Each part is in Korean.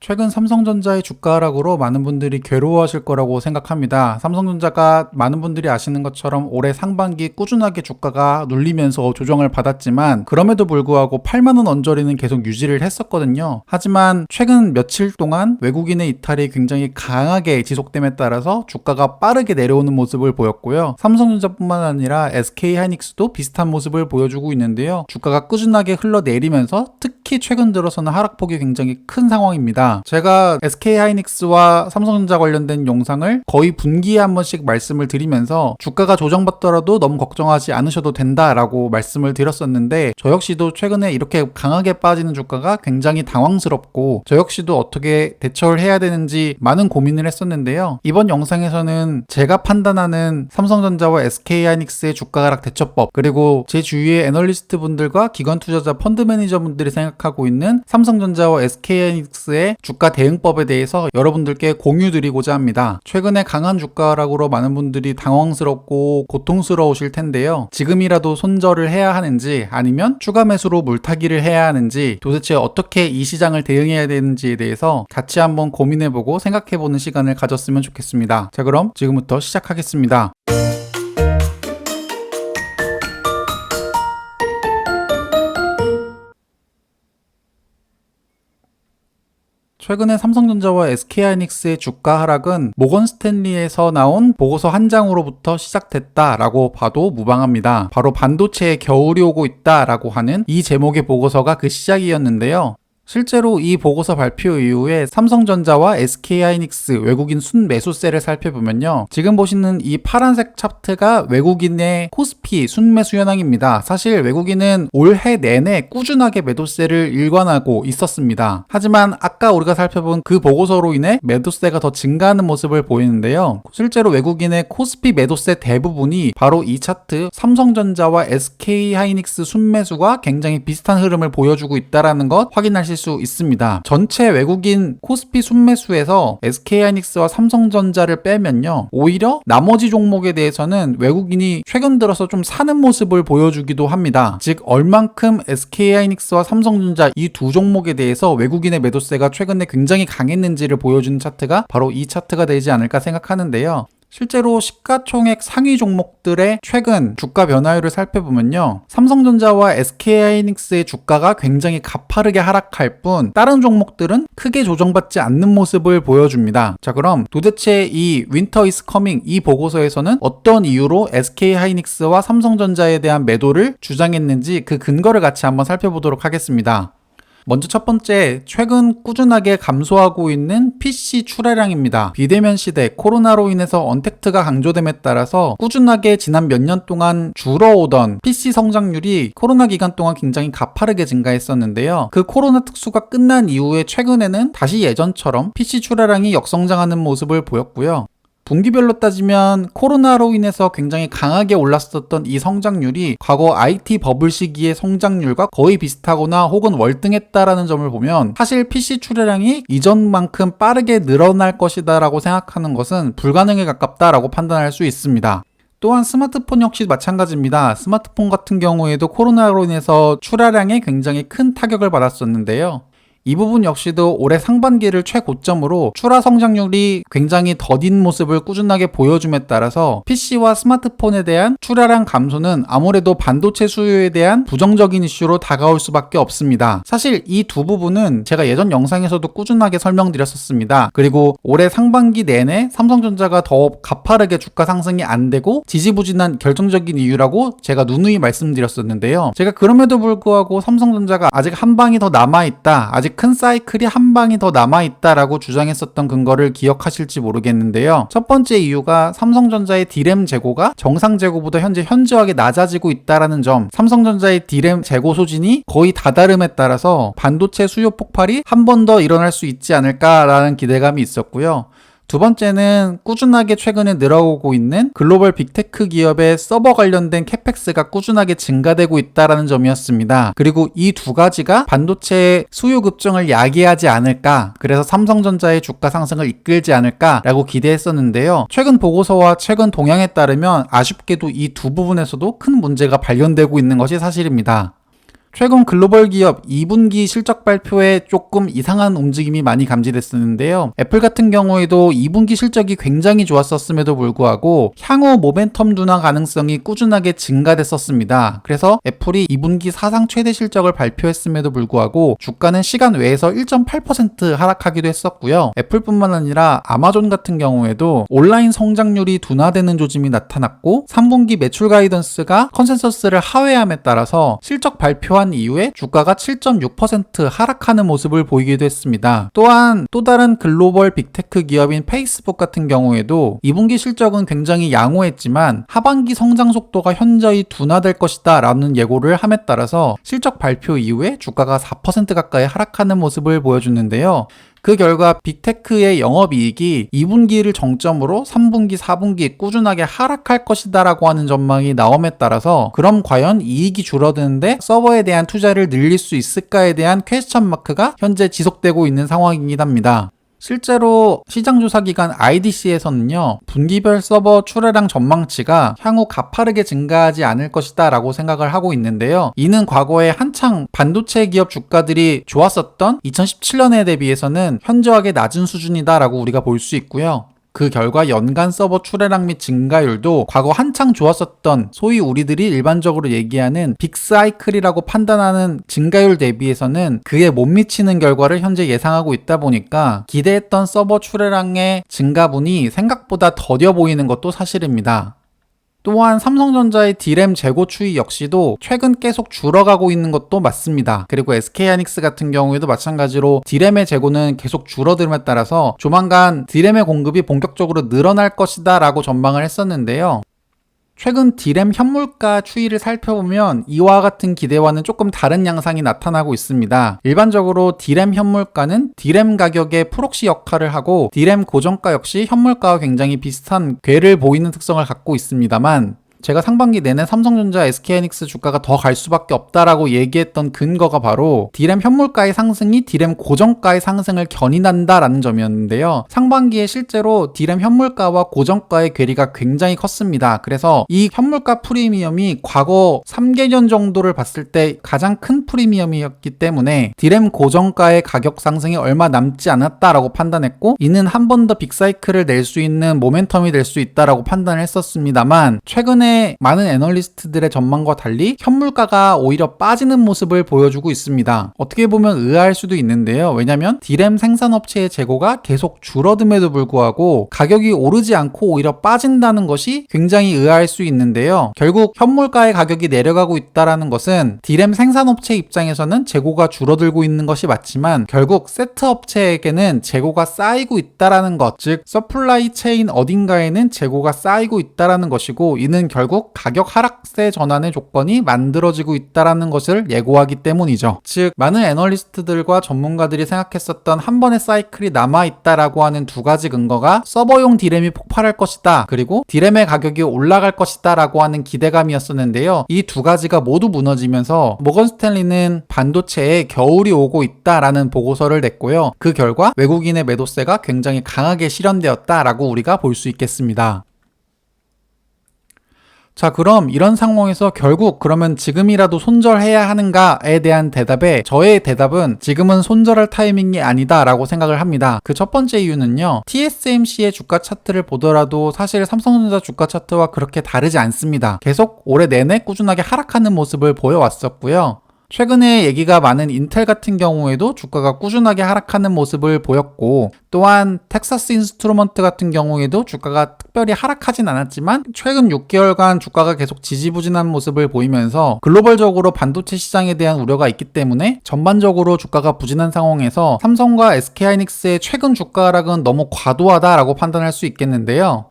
최근 삼성전자의 주가 하락으로 많은 분들이 괴로워하실 거라고 생각합니다. 삼성전자가 많은 분들이 아시는 것처럼 올해 상반기 꾸준하게 주가가 눌리면서 조정을 받았지만 그럼에도 불구하고 8만원 언저리는 계속 유지를 했었거든요. 하지만 최근 며칠 동안 외국인의 이탈이 굉장히 강하게 지속됨에 따라서 주가가 빠르게 내려오는 모습을 보였고요. 삼성전자뿐만 아니라 SK하이닉스도 비슷한 모습을 보여주고 있는데요. 주가가 꾸준하게 흘러내리면서 특히 최근 들어서는 하락폭이 굉장히 큰 상황입니다. 제가 SK하이닉스와 삼성전자 관련된 영상을 거의 분기에 한 번씩 말씀을 드리면서 주가가 조정받더라도 너무 걱정하지 않으셔도 된다라고 말씀을 드렸었는데 저 역시도 최근에 이렇게 강하게 빠지는 주가가 굉장히 당황스럽고 저 역시도 어떻게 대처를 해야 되는지 많은 고민을 했었는데요. 이번 영상에서는 제가 판단하는 삼성전자와 SK하이닉스의 주가 하락 대처법, 그리고 제 주위의 애널리스트 분들과 기관 투자자 펀드 매니저 분들이 생각하고 있는 삼성전자와 SK하이닉스의 주가 대응법에 대해서 여러분들께 공유드리고자 합니다. 최근에 강한 주가 하락으로 많은 분들이 당황스럽고 고통스러우실 텐데요. 지금이라도 손절을 해야 하는지 아니면 추가 매수로 물타기를 해야 하는지, 도대체 어떻게 이 시장을 대응해야 되는지에 대해서 같이 한번 고민해보고 생각해보는 시간을 가졌으면 좋겠습니다. 자, 그럼 지금부터 시작하겠습니다. 최근에 삼성전자와 SK하이닉스의 주가 하락은 모건 스탠리에서 나온 보고서 한 장으로부터 시작됐다라고 봐도 무방합니다. 바로 반도체에 겨울이 오고 있다라고 하는 이 제목의 보고서가 그 시작이었는데요. 실제로 이 보고서 발표 이후에 삼성전자와 SK하이닉스 외국인 순매수세를 살펴보면요, 지금 보시는 이 파란색 차트가 외국인의 코스피 순매수 현황입니다. 사실 외국인은 올해 내내 꾸준하게 매도세를 일관하고 있었습니다. 하지만 아까 우리가 살펴본 그 보고서로 인해 매도세가 더 증가하는 모습을 보이는데요, 실제로 외국인의 코스피 매도세 대부분이 바로 이 차트 삼성전자와 SK하이닉스 순매수가 굉장히 비슷한 흐름을 보여주고 있다는 것 확인하실 수 있습니다. 전체 외국인 코스피 순매수에서 SK하이닉스와 삼성전자를 빼면요, 오히려 나머지 종목에 대해서는 외국인이 최근 들어서 좀 사는 모습을 보여주기도 합니다. 즉 얼만큼 SK하이닉스와 삼성전자 이 두 종목에 대해서 외국인의 매도세가 최근에 굉장히 강했는지를 보여주는 차트가 바로 이 차트가 되지 않을까 생각하는데요. 실제로 시가총액 상위 종목들의 최근 주가 변화율을 살펴보면요, 삼성전자와 SK하이닉스의 주가가 굉장히 가파르게 하락할 뿐 다른 종목들은 크게 조정받지 않는 모습을 보여줍니다. 자, 그럼 도대체 이 Winter is Coming 이 보고서에서는 어떤 이유로 SK하이닉스와 삼성전자에 대한 매도를 주장했는지 그 근거를 같이 한번 살펴보도록 하겠습니다. 먼저 첫 번째, 최근 꾸준하게 감소하고 있는 PC 출하량입니다. 비대면 시대, 코로나로 인해서 언택트가 강조됨에 따라서 꾸준하게 지난 몇 년 동안 줄어오던 PC 성장률이 코로나 기간 동안 굉장히 가파르게 증가했었는데요. 그 코로나 특수가 끝난 이후에 최근에는 다시 예전처럼 PC 출하량이 역성장하는 모습을 보였고요. 분기별로 따지면 코로나로 인해서 굉장히 강하게 올랐었던 이 성장률이 과거 IT 버블 시기의 성장률과 거의 비슷하거나 혹은 월등했다라는 점을 보면 사실 PC 출하량이 이전만큼 빠르게 늘어날 것이다 라고 생각하는 것은 불가능에 가깝다라고 판단할 수 있습니다. 또한 스마트폰 역시 마찬가지입니다. 스마트폰 같은 경우에도 코로나로 인해서 출하량에 굉장히 큰 타격을 받았었는데요. 이 부분 역시도 올해 상반기를 최고점으로 출하 성장률이 굉장히 더딘 모습을 꾸준하게 보여줌에 따라서 PC와 스마트폰에 대한 출하량 감소는 아무래도 반도체 수요에 대한 부정적인 이슈로 다가올 수밖에 없습니다. 사실 이 두 부분은 제가 예전 영상에서도 꾸준하게 설명드렸었습니다. 그리고 올해 상반기 내내 삼성전자가 더 가파르게 주가 상승이 안 되고 지지부진한 결정적인 이유라고 제가 누누이 말씀드렸었는데요. 제가 그럼에도 불구하고 삼성전자가 아직 한 방이 더 남아있다, 아직 큰 사이클이 한 방이 더 남아있다라고 주장했었던 근거를 기억하실지 모르겠는데요. 첫 번째 이유가 삼성전자의 D램 재고가 정상 재고보다 현저하게 낮아지고 있다라는 점, 삼성전자의 D램 재고 소진이 거의 다다름에 따라서 반도체 수요 폭발이 한 번 더 일어날 수 있지 않을까라는 기대감이 있었고요. 두 번째는 꾸준하게 최근에 늘어오고 있는 글로벌 빅테크 기업의 서버 관련된 캐펙스가 꾸준하게 증가되고 있다는 점이었습니다. 그리고 이 두 가지가 반도체 수요 급증을 야기하지 않을까, 그래서 삼성전자의 주가 상승을 이끌지 않을까라고 기대했었는데요. 최근 보고서와 최근 동향에 따르면 아쉽게도 이 두 부분에서도 큰 문제가 발견되고 있는 것이 사실입니다. 최근 글로벌 기업 2분기 실적 발표에 조금 이상한 움직임이 많이 감지됐었는데요. 애플 같은 경우에도 2분기 실적이 굉장히 좋았었음에도 불구하고 향후 모멘텀 둔화 가능성이 꾸준하게 증가됐었습니다. 그래서 애플이 2분기 사상 최대 실적을 발표했음에도 불구하고 주가는 시간 외에서 1.8% 하락하기도 했었고요. 애플뿐만 아니라 아마존 같은 경우에도 온라인 성장률이 둔화되는 조짐이 나타났고 3분기 매출 가이던스가 컨센서스를 하회함에 따라서 실적 발표한 이후에 주가가 7.6% 하락하는 모습을 보이기도 했습니다. 또한 또 다른 글로벌 빅테크 기업인 페이스북 같은 경우에도 2분기 실적은 굉장히 양호했지만 하반기 성장 속도가 현저히 둔화될 것이다 라는 예고를 함에 따라서 실적 발표 이후에 주가가 4% 가까이 하락하는 모습을 보여주는데요. 그 결과 빅테크의 영업이익이 2분기를 정점으로 3분기, 4분기 꾸준하게 하락할 것이다 라고 하는 전망이 나옴에 따라서 그럼 과연 이익이 줄어드는데 서버에 대한 투자를 늘릴 수 있을까에 대한 퀘스천 마크가 현재 지속되고 있는 상황이긴 합니다. 실제로 시장조사기관 IDC에서는요, 분기별 서버 출하량 전망치가 향후 가파르게 증가하지 않을 것이다 라고 생각을 하고 있는데요. 이는 과거에 한창 반도체 기업 주가들이 좋았었던 2017년에 대비해서는 현저하게 낮은 수준이다 라고 우리가 볼 수 있고요. 그 결과 연간 서버 출하량 및 증가율도 과거 한창 좋았었던 소위 우리들이 일반적으로 얘기하는 빅사이클이라고 판단하는 증가율 대비해서는 그에 못 미치는 결과를 현재 예상하고 있다 보니까 기대했던 서버 출하량의 증가분이 생각보다 더뎌 보이는 것도 사실입니다. 또한 삼성전자의 D램 재고 추이 역시도 최근 계속 줄어가고 있는 것도 맞습니다. 그리고 SK하이닉스 같은 경우에도 마찬가지로 D램의 재고는 계속 줄어들음에 따라서 조만간 D램의 공급이 본격적으로 늘어날 것이다 라고 전망을 했었는데요. 최근 D램 현물가 추이를 살펴보면 이와 같은 기대와는 조금 다른 양상이 나타나고 있습니다. 일반적으로 D램 현물가는 D램 가격의 프록시 역할을 하고 D램 고정가 역시 현물가와 굉장히 비슷한 궤를 보이는 특성을 갖고 있습니다만 제가 상반기 내내 삼성전자, SK하이닉스 주가가 더 갈 수밖에 없다라고 얘기했던 근거가 바로 D램 현물가의 상승이 D램 고정가의 상승을 견인한다라는 점이었는데요. 상반기에 실제로 D램 현물가와 고정가의 괴리가 굉장히 컸습니다. 그래서 이 현물가 프리미엄이 과거 3개년 정도를 봤을 때 가장 큰 프리미엄이었기 때문에 D램 고정가의 가격 상승이 얼마 남지 않았다라고 판단했고 이는 한 번 더 빅사이클을 낼 수 있는 모멘텀이 될 수 있다라고 판단을 했었습니다만 최근에 많은 애널리스트들의 전망과 달리 현물가가 오히려 빠지는 모습을 보여주고 있습니다. 어떻게 보면 의아할 수도 있는데요. 왜냐하면 D램 생산업체의 재고가 계속 줄어듦에도 불구하고 가격이 오르지 않고 오히려 빠진다는 것이 굉장히 의아할 수 있는데요. 결국 현물가의 가격이 내려가고 있다는 것은 D램 생산업체 입장에서는 재고가 줄어들고 있는 것이 맞지만 결국 세트업체에게는 재고가 쌓이고 있다는 것, 즉 서플라이 체인 어딘가에는 재고가 쌓이고 있다는 것이고 이는 결국 가격 하락세 전환의 조건이 만들어지고 있다는 것을 예고하기 때문이죠. 즉 많은 애널리스트들과 전문가들이 생각했었던 한 번의 사이클이 남아있다라고 하는 두 가지 근거가 서버용 D램이 폭발할 것이다 그리고 D램의 가격이 올라갈 것이다 라고 하는 기대감이었었는데요. 이 두 가지가 모두 무너지면서 모건 스탠리는 반도체에 겨울이 오고 있다라는 보고서를 냈고요. 그 결과 외국인의 매도세가 굉장히 강하게 실현되었다라고 우리가 볼 수 있겠습니다. 자, 그럼 이런 상황에서 결국 그러면 지금이라도 손절해야 하는가에 대한 대답에 저의 대답은 지금은 손절할 타이밍이 아니다 라고 생각을 합니다. 그 첫 번째 이유는요. TSMC의 주가 차트를 보더라도 사실 삼성전자 주가 차트와 그렇게 다르지 않습니다. 계속 올해 내내 꾸준하게 하락하는 모습을 보여왔었고요. 최근에 얘기가 많은 인텔 같은 경우에도 주가가 꾸준하게 하락하는 모습을 보였고 또한 텍사스 인스트루먼트 같은 경우에도 주가가 특별히 하락하진 않았지만 최근 6개월간 주가가 계속 지지부진한 모습을 보이면서 글로벌적으로 반도체 시장에 대한 우려가 있기 때문에 전반적으로 주가가 부진한 상황에서 삼성과 SK하이닉스의 최근 주가 하락은 너무 과도하다라고 판단할 수 있겠는데요.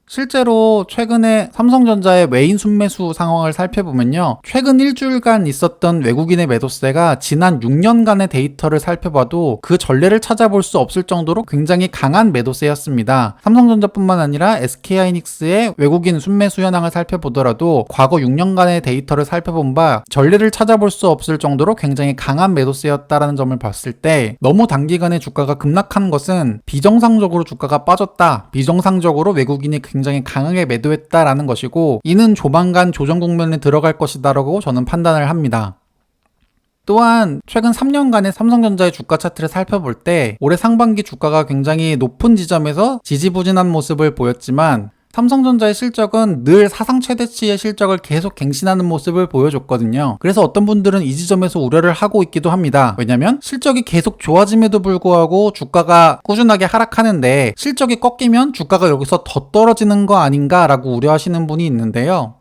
실제로 최근에 삼성전자의 외인 순매수 상황을 살펴보면요. 최근 일주일간 있었던 외국인의 매도세가 지난 6년간의 데이터를 살펴봐도 그 전례를 찾아볼 수 없을 정도로 굉장히 강한 매도세였습니다. 삼성전자뿐만 아니라 SK하이닉스의 외국인 순매수 현황을 살펴보더라도 과거 6년간의 데이터를 살펴본 바 전례를 찾아볼 수 없을 정도로 굉장히 강한 매도세였다라는 점을 봤을 때 너무 단기간에 주가가 급락한 것은 비정상적으로 주가가 빠졌다. 비정상적으로 외국인이 굉장히 강하게 매도했다라는 것이고 이는 조만간 조정 국면에 들어갈 것이다라고 저는 판단을 합니다. 또한 최근 3년간의 삼성전자의 주가 차트를 살펴볼 때 올해 상반기 주가가 굉장히 높은 지점에서 지지부진한 모습을 보였지만 삼성전자의 실적은 늘 사상 최대치의 실적을 계속 갱신하는 모습을 보여줬거든요. 그래서 어떤 분들은 이 지점에서 우려를 하고 있기도 합니다. 왜냐면 실적이 계속 좋아짐에도 불구하고 주가가 꾸준하게 하락하는데 실적이 꺾이면 주가가 여기서 더 떨어지는 거 아닌가라고 우려하시는 분이 있는데요.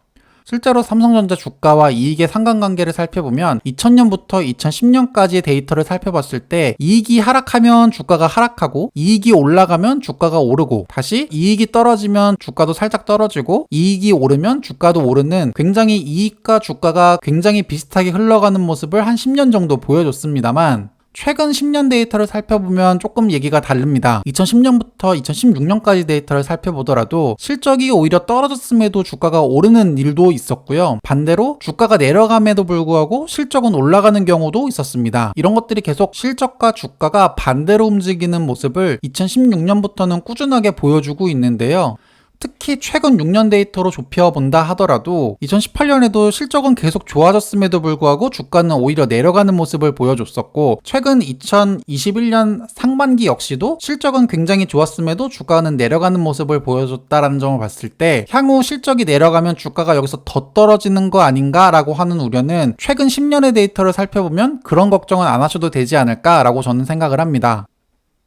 실제로 삼성전자 주가와 이익의 상관관계를 살펴보면 2000년부터 2010년까지의 데이터를 살펴봤을 때 이익이 하락하면 주가가 하락하고 이익이 올라가면 주가가 오르고 다시 이익이 떨어지면 주가도 살짝 떨어지고 이익이 오르면 주가도 오르는 굉장히 이익과 주가가 굉장히 비슷하게 흘러가는 모습을 한 10년 정도 보여줬습니다만 최근 10년 데이터를 살펴보면 조금 얘기가 다릅니다. 2010년부터 2016년까지 데이터를 살펴보더라도 실적이 오히려 떨어졌음에도 주가가 오르는 일도 있었고요. 반대로 주가가 내려감에도 불구하고 실적은 올라가는 경우도 있었습니다. 이런 것들이 계속 실적과 주가가 반대로 움직이는 모습을 2016년부터는 꾸준하게 보여주고 있는데요. 특히 최근 6년 데이터로 좁혀본다 하더라도 2018년에도 실적은 계속 좋아졌음에도 불구하고 주가는 오히려 내려가는 모습을 보여줬었고 최근 2021년 상반기 역시도 실적은 굉장히 좋았음에도 주가는 내려가는 모습을 보여줬다라는 점을 봤을 때 향후 실적이 내려가면 주가가 여기서 더 떨어지는 거 아닌가라고 하는 우려는 최근 10년의 데이터를 살펴보면 그런 걱정은 안 하셔도 되지 않을까라고 저는 생각을 합니다.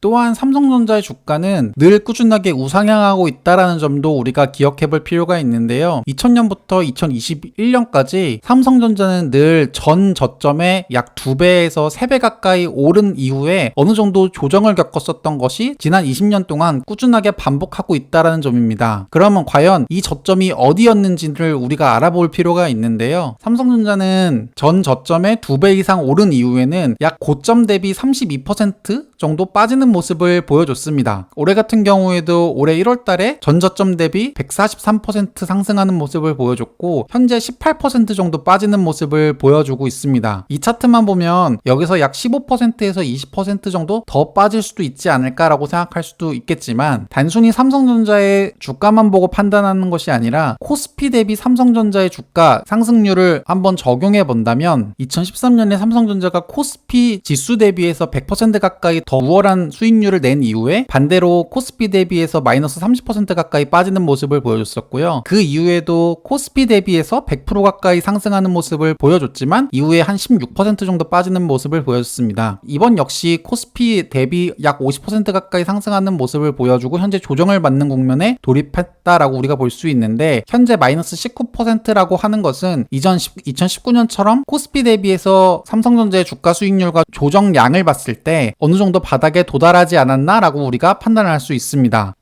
또한 삼성전자의 주가는 늘 꾸준하게 우상향하고 있다는 점도 우리가 기억해 볼 필요가 있는데요. 2000년부터 2021년까지 삼성전자는 늘 전 저점의 약 2배에서 3배 가까이 오른 이후에 어느 정도 조정을 겪었었던 것이 지난 20년 동안 꾸준하게 반복하고 있다는 점입니다. 그러면 과연 이 저점이 어디였는지를 우리가 알아볼 필요가 있는데요. 삼성전자는 전 저점의 2배 이상 오른 이후에는 약 고점 대비 32% 정도 빠지는 모습을 보여줬습니다. 올해 같은 경우에도 올해 1월 달에 전저점 대비 143% 상승하는 모습을 보여줬고 현재 18% 정도 빠지는 모습을 보여주고 있습니다. 이 차트만 보면 여기서 약 15%에서 20% 정도 더 빠질 수도 있지 않을까라고 생각할 수도 있겠지만 단순히 삼성전자의 주가만 보고 판단하는 것이 아니라 코스피 대비 삼성전자의 주가 상승률을 한번 적용해 본다면 2013년에 삼성전자가 코스피 지수 대비해서 100% 가까이 더 우월한 수익률을 낸 이후에 반대로 코스피 대비해서 마이너스 30% 가까이 빠지는 모습을 보여줬었고요. 그 이후에도 코스피 대비해서 100% 가까이 상승하는 모습을 보여줬지만 이후에 한 16% 정도 빠지는 모습을 보여줬습니다. 이번 역시 코스피 대비 약 50% 가까이 상승하는 모습을 보여주고 현재 조정을 받는 국면에 돌입했다라고 우리가 볼 수 있는데 현재 마이너스 19%라고 하는 것은 이전 2019년처럼 코스피 대비해서 삼성전자의 주가 수익률과 조정량을 봤을 때 어느 정도 바닥에 도달하지 않았나라고 우리가 판단할 수 있습니다.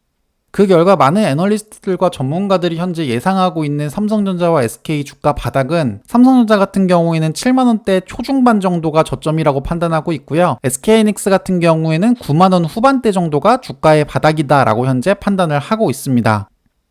그 결과 많은 애널리스트들과 전문가들이 현재 예상하고 있는 삼성전자와 SK 주가 바닥은 삼성전자 같은 경우에는 7만원대 초중반 정도가 저점이라고 판단하고 있고요. SK하이닉스 같은 경우에는 9만원 후반대 정도가 주가의 바닥이다라고 현재 판단을 하고 있습니다.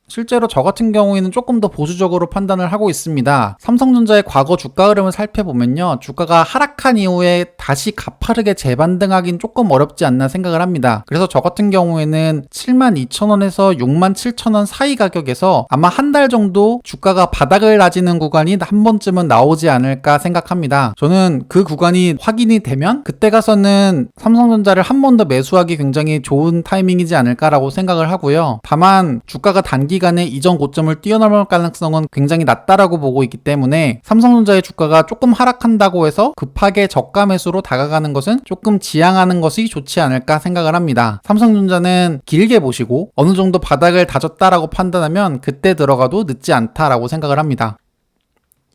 실제로 저 같은 경우에는 조금 더 보수적으로 판단을 하고 있습니다. 삼성전자의 과거 주가 흐름을 살펴보면요. 주가가 하락한 이후에 다시 가파르게 재반등하긴 조금 어렵지 않나 생각을 합니다. 그래서 저 같은 경우에는 72,000원에서 67,000원 사이 가격에서 아마 한 달 정도 주가가 바닥을 다지는 구간이 한 번쯤은 나오지 않을까 생각합니다. 저는 그 구간이 확인이 되면 그때 가서는 삼성전자를 한 번 더 매수하기 굉장히 좋은 타이밍이지 않을까라고 생각을 하고요. 다만 주가가 단기간에 이전 고점을 뛰어넘을 가능성은 굉장히 낮다라고 보고 있기 때문에 삼성전자의 주가가 조금 하락한다고 해서 급하게 저가 매수로 다가가는 것은 조금 지양하는 것이 좋지 않을까 생각을 합니다. 삼성전자는 길게 보시고 어느 정도 바닥을 다졌다라고 판단하면 그때 들어가도 늦지 않다라고 생각을 합니다.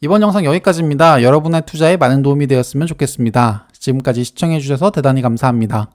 이번 영상 여기까지입니다. 여러분의 투자에 많은 도움이 되었으면 좋겠습니다. 지금까지 시청해주셔서 대단히 감사합니다.